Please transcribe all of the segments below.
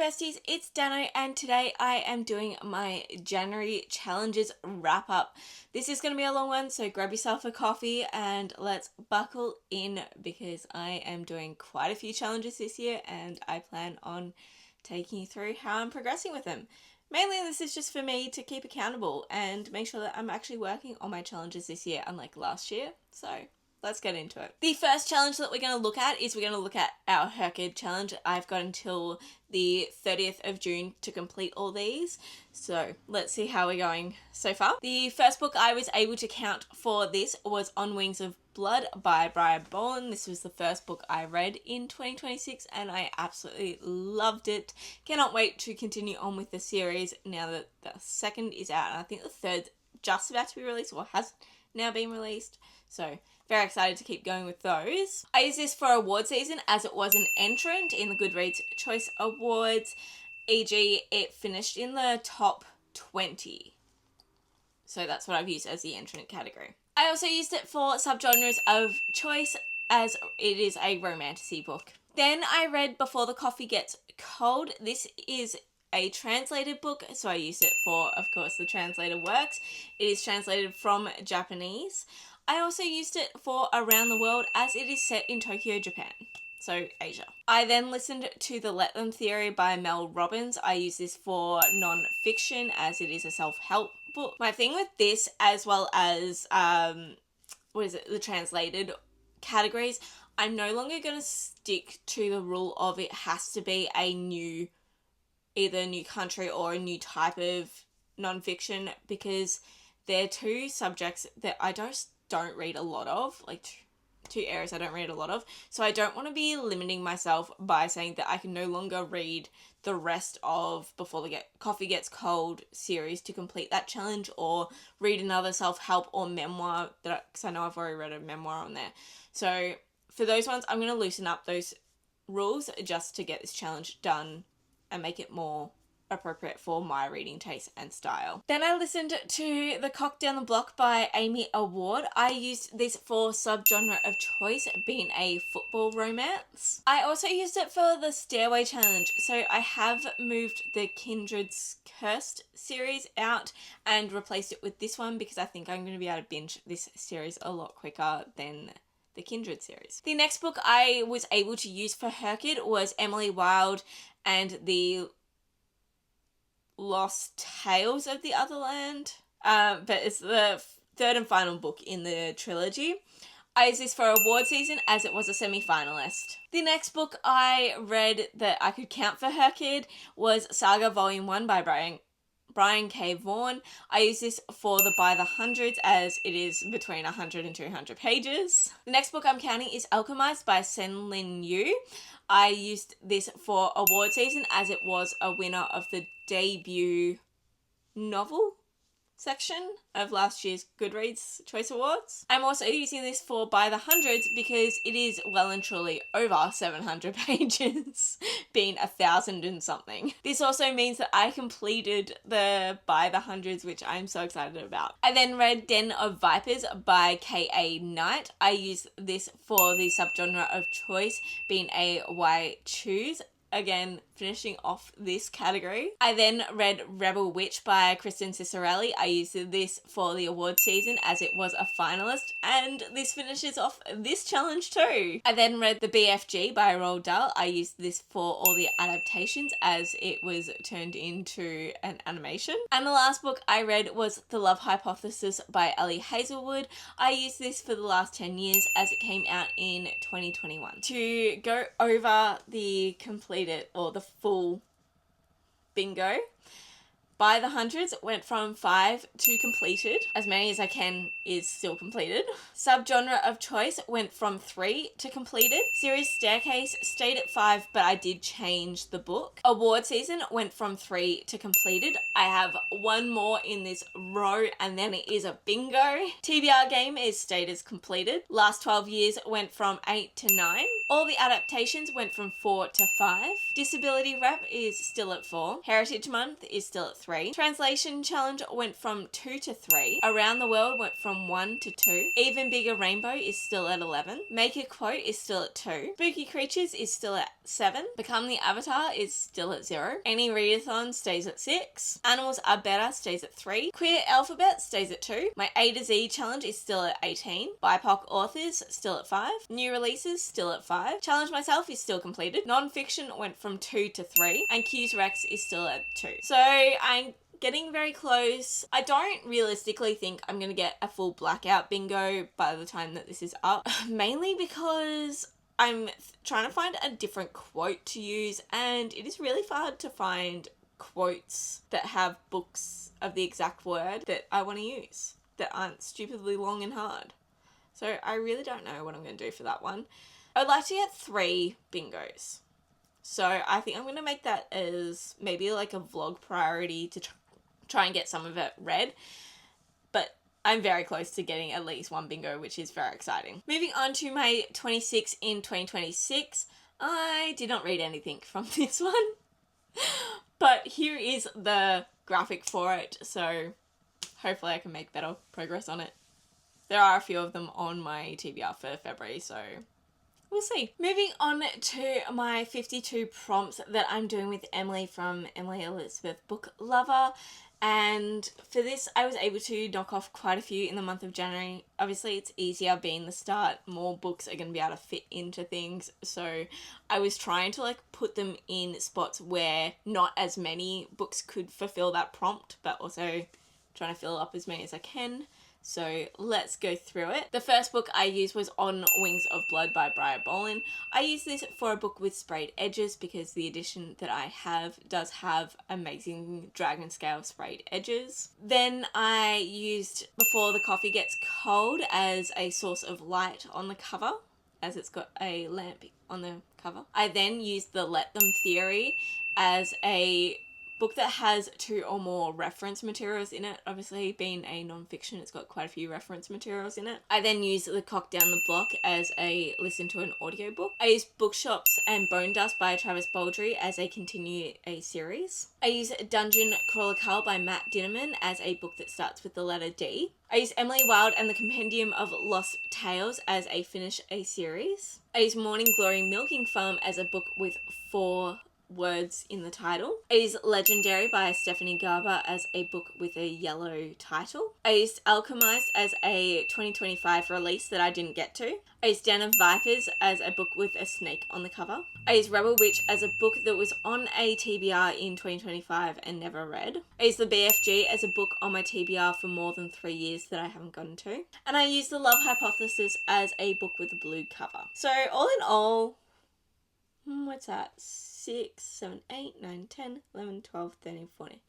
besties, it's Dano and today I am doing my January challenges wrap up. This is going to be a long one, so grab yourself a coffee and let's buckle in because I am doing quite a few challenges this year and I plan on taking you through how I'm progressing with them. Mainly this is just for me to keep accountable and make sure that I'm actually working on my challenges this year unlike last year. So let's get into it. The first challenge that we're going to look at is our HRCYED challenge. I've got until the 30th of June to complete all these. So let's see how we're going so far. The first book I was able to count for this was On Wings of Blood by Brian Boland. This was the first book I read in 2026 and I absolutely loved it. Cannot wait to continue on with the series now that the second is out. And I think the third's just about to be released or has now been released. So very excited to keep going with those. I used this for award season as it was an entrant in the Goodreads Choice Awards, e.g. it finished in the top 20. So that's what I've used as the entrant category. I also used it for subgenres of choice as it is a romantasy book. Then I read Before the Coffee Gets Cold. This is a translated book, so I used it for, of course, the translated works. It is translated from Japanese. I also used it for Around the World as it is set in Tokyo, Japan. So Asia. I then listened to The Let Them Theory by Mel Robbins. I use this for non-fiction as it is a self-help book. My thing with this as well as, the translated categories, I'm no longer going to stick to the rule of it has to be either a new country or a new type of non-fiction because they're two subjects that I don't read a lot of, like two areas I don't read a lot of. So I don't want to be limiting myself by saying that I can no longer read the rest of Before the Coffee Gets Cold series to complete that challenge or read another self-help or memoir because I know I've already read a memoir on there. So for those ones, I'm going to loosen up those rules just to get this challenge done and make it more appropriate for my reading taste and style. Then I listened to The Cock Down the Block by Amy Award. I used this for subgenre of choice, being a football romance. I also used it for the Stairway Challenge. So I have moved the Kindred's Cursed series out and replaced it with this one because I think I'm going to be able to binge this series a lot quicker than the Kindred series. The next book I was able to use for HRCYED was Emily Wilde and the Lost Tales of the Otherland, but it's the third and final book in the trilogy. I used this for award season as it was a semi-finalist. The next book I read that I could count for HRCYED was Saga Volume 1 by Brian K. Vaughan. I use this for the By the Hundreds as it is between 100 and 200 pages. The next book I'm counting is Alchemized by Sen Lin Yu. I used this for award season as it was a winner of the debut novel section of last year's Goodreads Choice Awards. I'm also using this for By the Hundreds because it is well and truly over 700 pages, being 1,000 and something. This also means that I completed the By the Hundreds, which I'm so excited about. I then read Den of Vipers by K.A. Knight. I used this for the subgenre of choice, being a why choose. Again, finishing off this category. I then read Rebel Witch by Kristen Cicerelli. I used this for the award season as it was a finalist, and this finishes off this challenge too. I then read The BFG by Roald Dahl. I used this for all the adaptations as it was turned into an animation. And the last book I read was The Love Hypothesis by Ellie Hazelwood. I used this for the last 10 years as it came out in 2021. To go over the the full bingo, By the Hundreds went from 5 to completed. As many as I can is still completed. Subgenre of choice went from 3 to completed. Series Staircase stayed at 5, but I did change the book. Award season went from 3 to completed. I have one more in this row and then it is a bingo. TBR game is stayed as completed. Last 12 years went from 8 to 9. All the adaptations went from 4 to 5. Disability rep is still at 4. Heritage Month is still at 3. Translation challenge went from 2 to 3. Around the World went from 1 to 2. Even Bigger Rainbow is still at 11. Make a Quote is still at 2. Spooky Creatures is still at 7. Become the Avatar is still at 0. Any Readathon stays at 6. Animals Are Better stays at 3. Queer Alphabet stays at 2. My A to Z challenge is still at 18. BIPOC Authors still at 5. New Releases still at 5. Challenge Myself is still completed. Non-fiction went from 2 to 3. And Q's Rex is still at 2. So I'm getting very close. I don't realistically think I'm going to get a full blackout bingo by the time that this is up. Mainly because I'm trying to find a different quote to use, and it is really hard to find quotes that have books of the exact word that I want to use, that aren't stupidly long and hard. So I really don't know what I'm going to do for that one. I would like to get 3 bingos. So I think I'm going to make that as maybe like a vlog priority to try and get some of it read. But I'm very close to getting at least 1 bingo, which is very exciting. Moving on to my 26 in 2026. I did not read anything from this one. But here is the graphic for it, so hopefully I can make better progress on it. There are a few of them on my TBR for February, so we'll see. Moving on to my 52 prompts that I'm doing with Emily from Emily Elizabeth Book Lover. And for this, I was able to knock off quite a few in the month of January. Obviously, it's easier being the start. More books are going to be able to fit into things. So I was trying to put them in spots where not as many books could fulfill that prompt, but also trying to fill up as many as I can. So let's go through it. The first book I used was On Wings of Blood by Briar Bolin. I used this for a book with sprayed edges because the edition that I have does have amazing dragon scale sprayed edges. Then I used Before the Coffee Gets Cold as a source of light on the cover, as it's got a lamp on the cover. I then used the Let Them Theory as a book that has 2 or more reference materials in it. Obviously, being a non-fiction, it's got quite a few reference materials in it. I then used The Cock Down the Block as a listen to an audiobook. I used Bookshops and Bone Dust by Travis Baldree as a continue a series. I used Dungeon Crawler Carl by Matt Dinnerman as a book that starts with the letter D. I used Emily Wilde and the Compendium of Lost Tales as a finish a series. I used Morning Glory Milking Farm as a book with 4 words in the title. I used Legendary by Stephanie Garber as a book with a yellow title. I used Alchemized as a 2025 release that I didn't get to. I used Den of Vipers as a book with a snake on the cover. I used Rebel Witch as a book that was on a TBR in 2025 and never read. I used The BFG as a book on my TBR for more than 3 years that I haven't gotten to. And I used The Love Hypothesis as a book with a blue cover. So all in all, what's that? 6, 7, 8, 9, 10, 11, 12, 13, 14.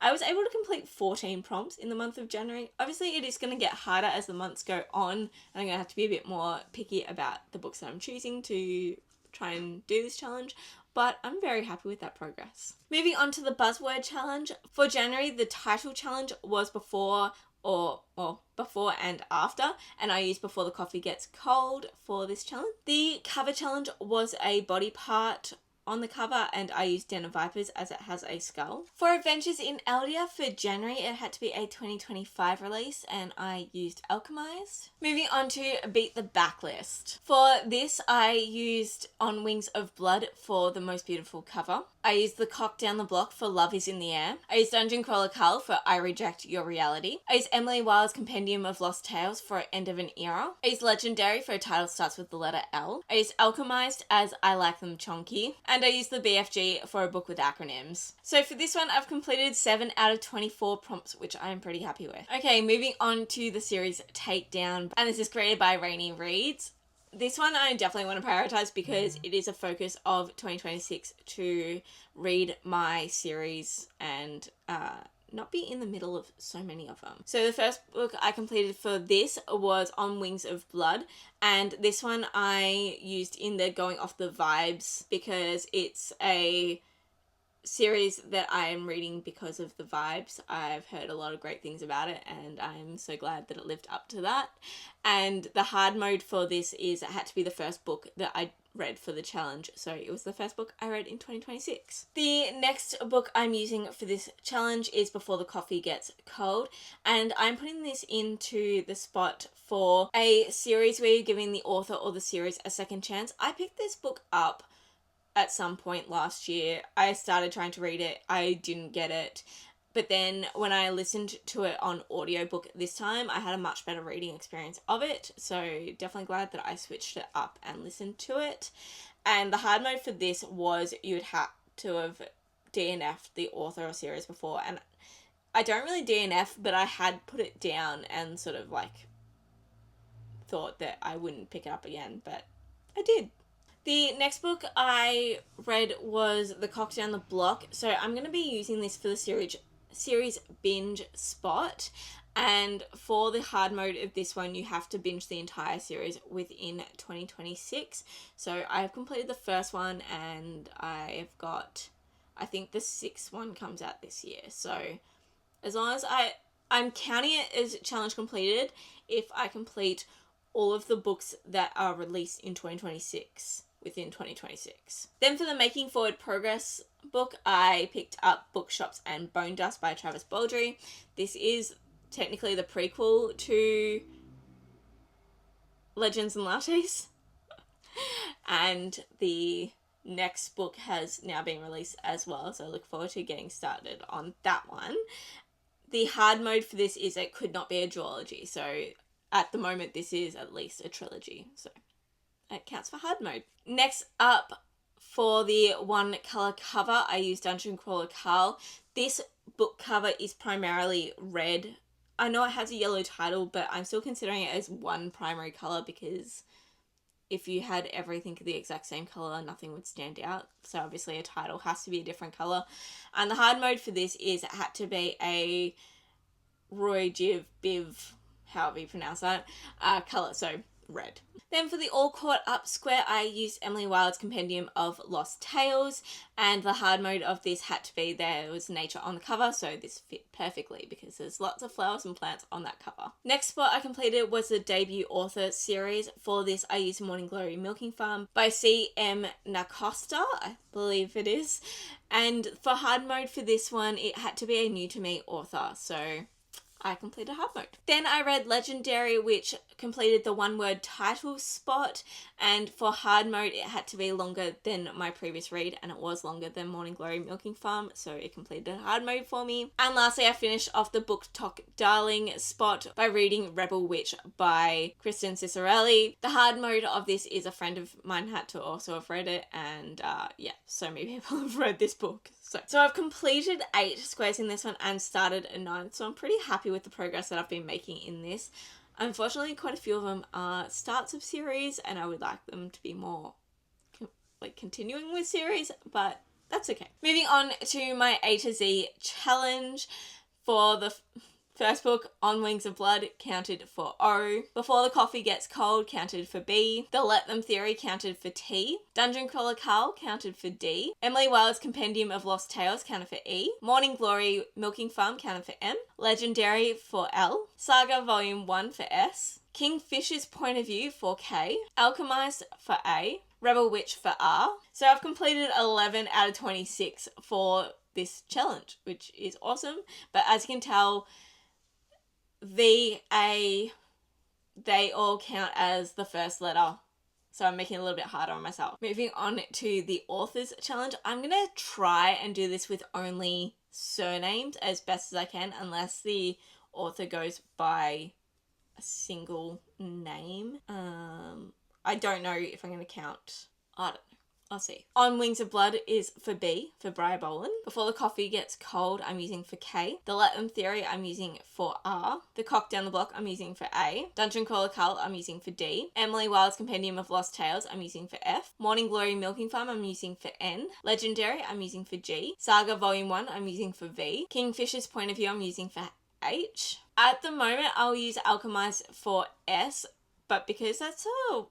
I was able to complete 14 prompts in the month of January. Obviously, it is going to get harder as the months go on, and I'm going to have to be a bit more picky about the books that I'm choosing to try and do this challenge, but I'm very happy with that progress. Moving on to the buzzword challenge. For January, the title challenge was before and after, and I used Before the Coffee Gets Cold for this challenge. The cover challenge was a body part on the cover, and I used Den of Vipers as it has a skull. For Adventures in Eldia for January, it had to be a 2025 release, and I used Alchemized. Moving on to Beat the Backlist. For this, I used On Wings of Blood for the most beautiful cover. I used The Cock Down the Block for Love is in the Air. I used Dungeon Crawler Carl for I Reject Your Reality. I used Emily Wilde's Compendium of Lost Tales for End of an Era. I used Legendary for a title starts with the letter L. I used Alchemized as I Like Them Chonky. And I used the BFG for a book with acronyms. So for this one, I've completed 7 out of 24 prompts, which I'm pretty happy with. Okay, moving on to the series Takedown. And this is created by Rainy Reads. This one I definitely want to prioritize because it is a focus of 2026 to read my series and not be in the middle of so many of them. So the first book I completed for this was On Wings of Blood, and this one I used in the going off the vibes because it's a series that I am reading because of the vibes. I've heard a lot of great things about it, and I'm so glad that it lived up to that. And the hard mode for this is it had to be the first book that I read for the challenge, so it was the first book I read in 2026. The next book I'm using for this challenge is Before the Coffee Gets Cold, and I'm putting this into the spot for a series where you're giving the author or the series a second chance. I picked this book up at some point last year. I started trying to read it. I didn't get it. But then when I listened to it on audiobook this time, I had a much better reading experience of it. So definitely glad that I switched it up and listened to it. And the hard mode for this was you'd have to have DNF'd the author or series before. And I don't really DNF, but I had put it down and sort of like thought that I wouldn't pick it up again, but I did. The next book I read was The Cock Down the Block, so I'm going to be using this for the series binge spot, and for the hard mode of this one, you have to binge the entire series within 2026. So I've completed the first one, and I've got, I think the sixth one comes out this year. So as long as I'm counting it as challenge completed if I complete all of the books that are released in 2026. Within 2026. Then for the Making Forward Progress book, I picked up Bookshops and Bone Dust by Travis Baldree. This is technically the prequel to Legends and Lattes. And the next book has now been released as well, so I look forward to getting started on that one. The hard mode for this is it could not be a duology, so at the moment this is at least a trilogy, so it counts for hard mode. Next up, for the one colour cover, I used Dungeon Crawler Carl. This book cover is primarily red. I know it has a yellow title, but I'm still considering it as one primary colour because if you had everything the exact same colour, nothing would stand out. So obviously a title has to be a different colour. And the hard mode for this is it had to be a Roy Jiv Biv, however you pronounce that, colour, so red. Then for the all caught up square, I used Emily Wilde's Compendium of Lost Tales, and the hard mode of this had to be there was nature on the cover, so this fit perfectly because there's lots of flowers and plants on that cover. Next spot I completed was the debut author series. For this I used Morning Glory Milking Farm by C.M. Nacosta, I believe it is, and for hard mode for this one it had to be a new to me author, so I completed hard mode. Then I read Legendary, which completed the one word title spot, and for hard mode it had to be longer than my previous read, and it was longer than Morning Glory Milking Farm, so it completed hard mode for me. And lastly I finished off the Book Talk Darling spot by reading Rebel Witch by Kristen Cicerelli. The hard mode of this is a friend of mine had to also have read it, and yeah, so many people have read this book. So I've completed 8 squares in this one and started a 9, so I'm pretty happy with the progress that I've been making in this. Unfortunately, quite a few of them are starts of series, and I would like them to be more continuing with series, but that's okay. Moving on to my A to Z challenge. For the first book, On Wings of Blood, counted for O. Before the Coffee Gets Cold, counted for B. The Let Them Theory counted for T. Dungeon Crawler Carl counted for D. Emily Wilde's Compendium of Lost Tales counted for E. Morning Glory Milking Farm counted for M. Legendary for L. Saga Volume 1 for S. Kingfisher's Point of View for K. Alchemized for A. Rebel Witch for R. So I've completed 11 out of 26 for this challenge, which is awesome. But as you can tell, V, A, they all count as the first letter. So I'm making it a little bit harder on myself. Moving on to the authors challenge. I'm going to try and do this with only surnames as best as I can, unless the author goes by a single name. I don't know if I'm going to count. I don't know. I'll see. On Wings of Blood is for B, for Briar Boland. Before the Coffee Gets Cold, I'm using for K. The Let Them Theory, I'm using for R. The Cock Down the Block, I'm using for A. Dungeon Crawler Carl, I'm using for D. Emily Wilde's Compendium of Lost Tales, I'm using for F. Morning Glory Milking Farm, I'm using for N. Legendary, I'm using for G. Saga Volume 1, I'm using for V. Kingfisher's Point of View, I'm using for H. At the moment, I'll use Alchemized for S, but because that's a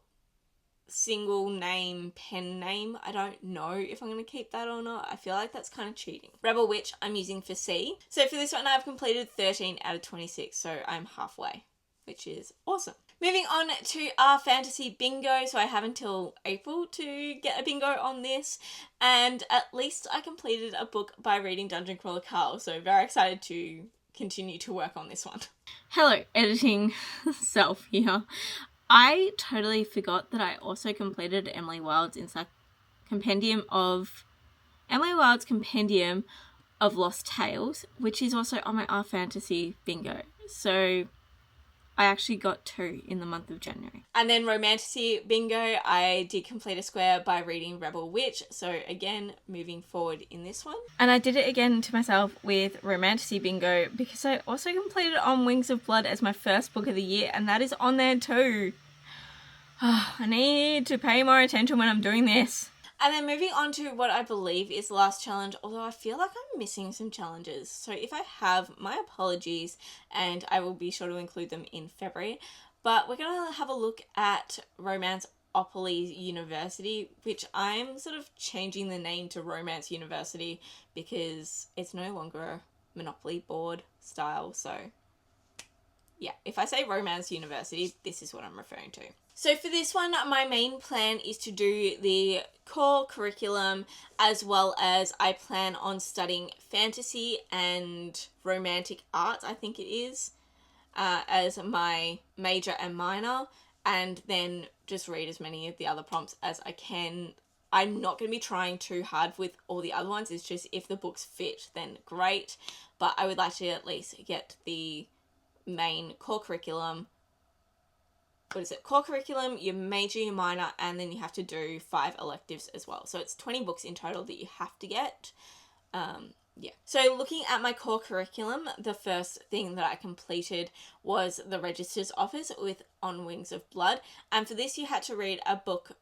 single name pen name. I don't know if I'm going to keep that or not. I feel like that's kind of cheating. Rebel Witch I'm using for C. So for this one I've completed 13 out of 26, so I'm halfway, which is awesome. Moving on to our fantasy bingo. So I have until April to get a bingo on this, and at least I completed a book by reading Dungeon Crawler Carl, so very excited to continue to work on this one. Hello, editing self here. I totally forgot that I also completed Emily Wilde's Compendium of Lost Tales, which is also on my R Fantasy bingo. So I actually got 2 in the month of January. And then Romantasy bingo, I did complete a square by reading Rebel Witch. So again, moving forward in this one. And I did it again to myself with Romantasy bingo because I also completed On Wings of Blood as my first book of the year, and that is on there too. I need to pay more attention when I'm doing this. And then moving on to what I believe is the last challenge, although I feel like I'm missing some challenges. So if I have, my apologies, and I will be sure to include them in February. But we're going to have a look at Romanceopoly University, which I'm sort of changing the name to Romance University because it's no longer a Monopoly board style. So yeah, if I say Romance University, this is what I'm referring to. So for this one, my main plan is to do the core curriculum, as well as I plan on studying fantasy and romantic art, I think it is, as my major and minor, and then just read as many of the other prompts as I can. I'm not going to be trying too hard with all the other ones. It's just if the books fit, then great. But I would like to at least get the main core curriculum. Core curriculum, your major, your minor, and then you have to do 5 electives as well. So it's 20 books in total that you have to get. Yeah. So looking at my core curriculum, the first thing that I completed was the Register's Office with On Wings of Blood. And for this, you had to read a book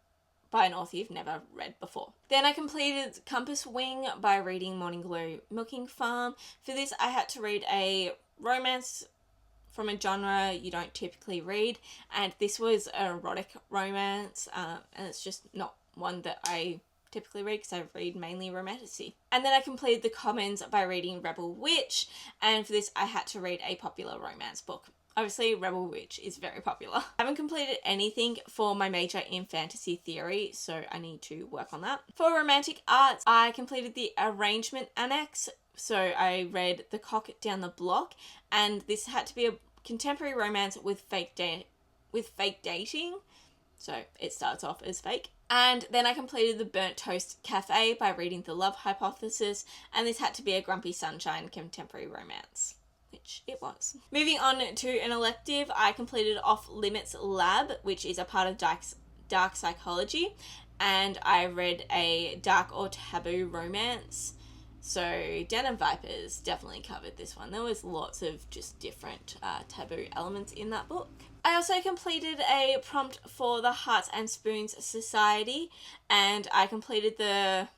by an author you've never read before. Then I completed Compass Wing by reading Morning Glory Milking Farm. For this, I had to read a romance from a genre you don't typically read, and this was an erotic romance, and it's just not one that I typically read because I read mainly romantasy. And then I completed The Commons by reading Rebel Witch, and for this I had to read a popular romance book. Obviously, Rebel Witch is very popular. I haven't completed anything for my major in fantasy theory, so I need to work on that. For romantic arts, I completed the arrangement annex. So I read The Cock Down the Block, and this had to be a contemporary romance with fake dating. So it starts off as fake. And then I completed The Burnt Toast Cafe by reading The Love Hypothesis, and this had to be a Grumpy Sunshine contemporary romance, which it was. Moving on to an elective, I completed Off Limits Lab, which is a part of dark psychology, and I read a dark or taboo romance. So Den of Vipers definitely covered this one. There was lots of just different taboo elements in that book. I also completed a prompt for the Hearts and Spoons Society, and I completed the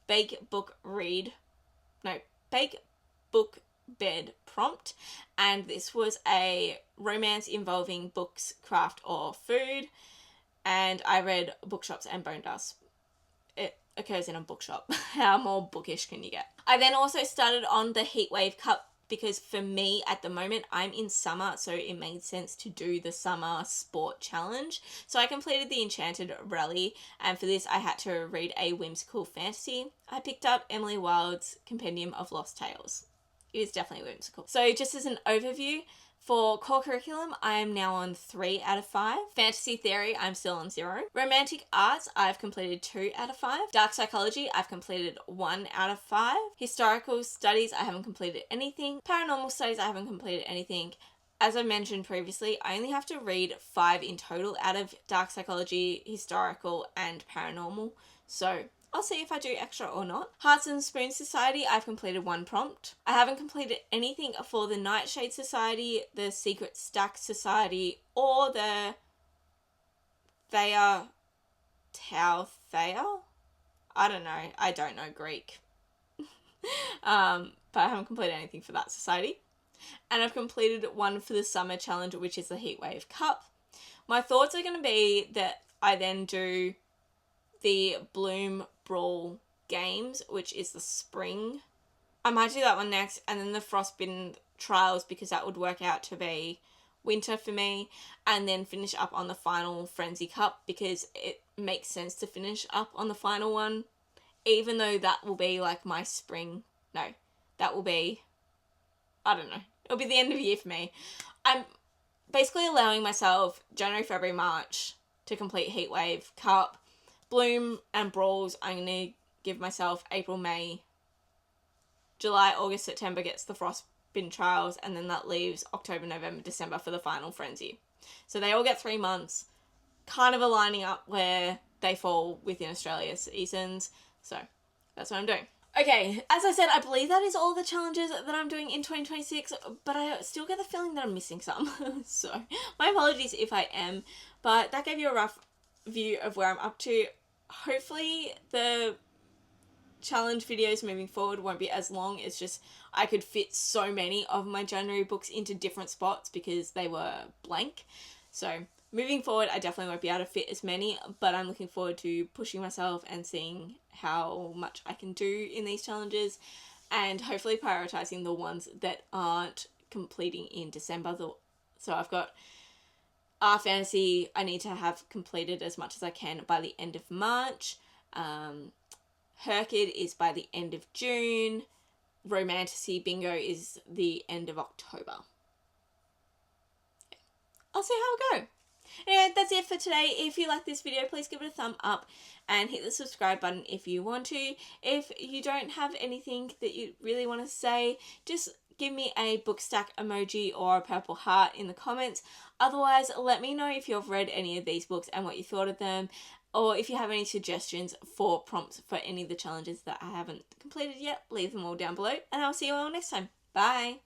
Bake Book Bed prompt, and this was a romance involving books, craft, or food, and I read Bookshops and Bone Dust. It occurs in a bookshop. How more bookish can you get? I then also started on the Heatwave Cup because for me at the moment I'm in summer, so it made sense to do the summer sport challenge. So I completed the Enchanted Rally, and for this I had to read a whimsical fantasy. I picked up Emily Wilde's Compendium of Lost Tales. It is definitely whimsical. So just as an overview, for core curriculum, I am now on 3 out of 5. Fantasy theory, I'm still on 0. Romantic arts, I've completed 2 out of 5. Dark psychology, I've completed 1 out of 5. Historical studies, I haven't completed anything. Paranormal studies, I haven't completed anything. As I mentioned previously, I only have to read 5 in total out of dark psychology, historical, and paranormal. So I'll see if I do extra or not. Hearts and Spoons Society, I've completed 1 prompt. I haven't completed anything for the Nightshade Society, the Secret Stack Society, or the Thea Tau Thea? I don't know. I don't know Greek. But I haven't completed anything for that society. And I've completed 1 for the Summer Challenge, which is the Heatwave Cup. My thoughts are going to be that I then do the Bloom Brawl Games, which is the spring. I might do that one next, and then the Frostbitten Trials, because that would work out to be winter for me, and then finish up on the final Frenzy Cup, because it makes sense to finish up on the final one, even though that will be like my spring. No, that will be, I don't know, it'll be the end of the year for me. I'm basically allowing myself January, February, March to complete Heatwave Cup. Bloom and Brawls, I'm going to give myself April, May. July, August, September gets the Frostbitten Trials, and then that leaves October, November, December for the final Frenzy. So they all get 3 months, kind of aligning up where they fall within Australia's seasons. So that's what I'm doing. Okay, as I said, I believe that is all the challenges that I'm doing in 2026, but I still get the feeling that I'm missing some. So my apologies if I am, but that gave you a rough view of where I'm up to. Hopefully the challenge videos moving forward won't be as long. It's just I could fit so many of my January books into different spots because they were blank. So moving forward, I definitely won't be able to fit as many, but I'm looking forward to pushing myself and seeing how much I can do in these challenges, and hopefully prioritizing the ones that aren't completing in December. So I've got Fantasy, I need to have completed as much as I can by the end of March. HRCYED is by the end of June. Romantasy Bingo is the end of October. I'll see how I go. Anyway, that's it for today. If you like this video, please give it a thumb up and hit the subscribe button if you want to. If you don't have anything that you really want to say, just give me a book stack emoji or a purple heart in the comments. Otherwise, let me know if you've read any of these books and what you thought of them, or if you have any suggestions for prompts for any of the challenges that I haven't completed yet. Leave them all down below, and I'll see you all next time. Bye!